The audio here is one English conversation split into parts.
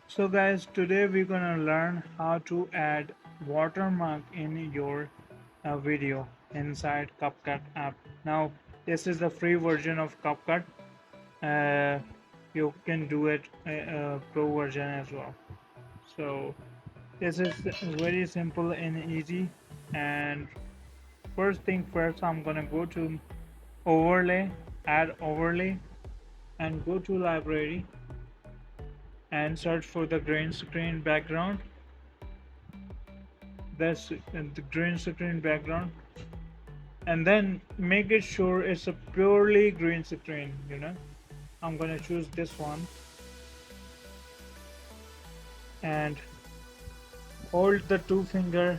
So guys, today we're gonna learn how to add watermark in your video inside CapCut app. Now this is the free version of CapCut. Uh, you can do it pro version as well. So this is very simple and easy. And first thing first, I'm gonna go to overlay, add overlay, and go to library and search for the green screen background. That's the green screen background, and then make it sure it's a purely green screen. I'm gonna choose this one and hold the two finger,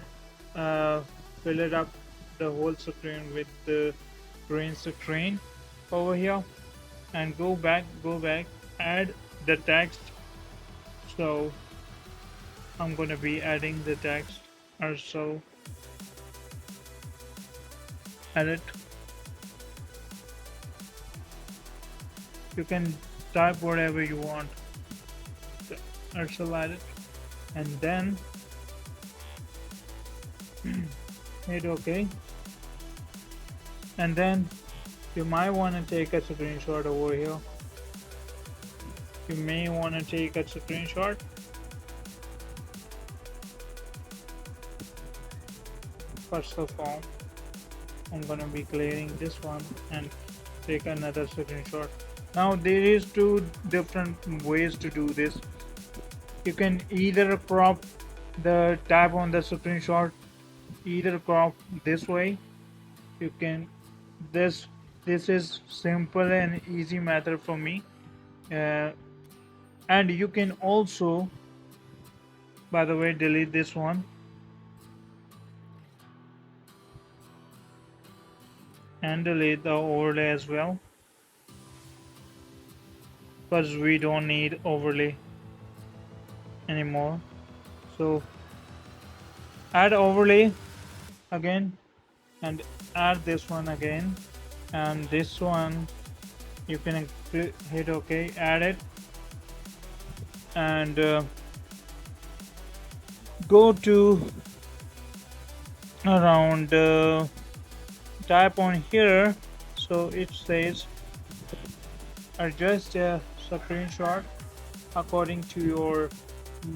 uh, fill it up the whole screen with the green screen over here, and go back, add the text. So I'm gonna be adding the text, also edit. You can type whatever you want, also edit, and then hit OK. And then you might want to take a screenshot over here. You may want to take a screenshot. First of all, I'm gonna be clearing this one and take another screenshot. Now there is two different ways to do this. You can either crop the tab on the screenshot, either crop this way. You can this this is simple and easy method for me. Uh, and you can also, by the way, delete this one and delete the overlay as well, because we don't need overlay anymore. So add overlay again and add this one again, and this one you can hit OK, add it, and go to around, type on here, so it says adjust a screenshot according to your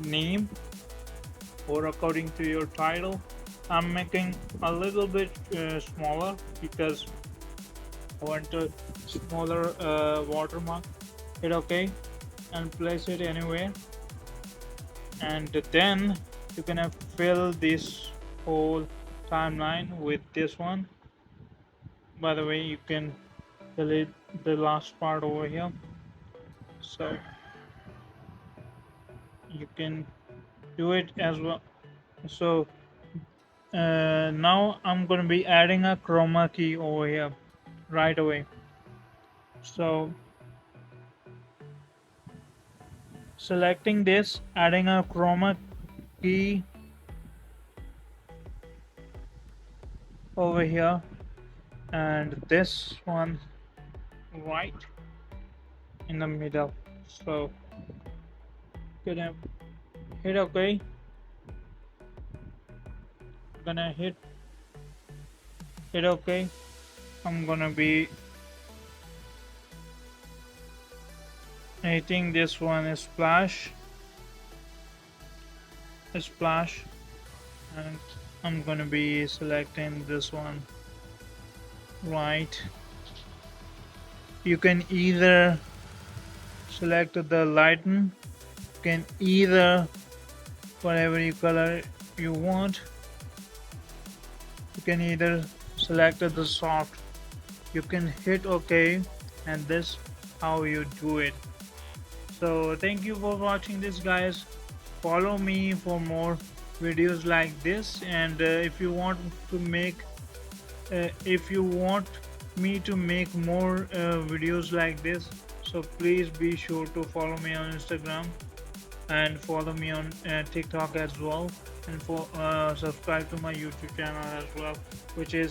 name or according to your title. I'm making a little bit smaller because I want a smaller watermark. Hit OK and place it anywhere, and then you can fill this whole timeline with this one. By the way, you can delete the last part over here, so you can do it as well. So now I'm going to be adding a chroma key over here right away. So selecting this, adding a chroma key over here, and this one right in the middle. So gonna hit OK. Gonna hit OK. I'm gonna be hitting this one is splash, and I'm gonna be selecting this one right. You can either select the lighten, you can either whatever you color you want, you can either select the soft. You can hit OK, and this how you do it. So thank you for watching this, guys. Follow me for more videos like this, and if you want me to make more videos like this, so please be sure to follow me on Instagram and follow me on TikTok as well, and for subscribe to my YouTube channel as well, which is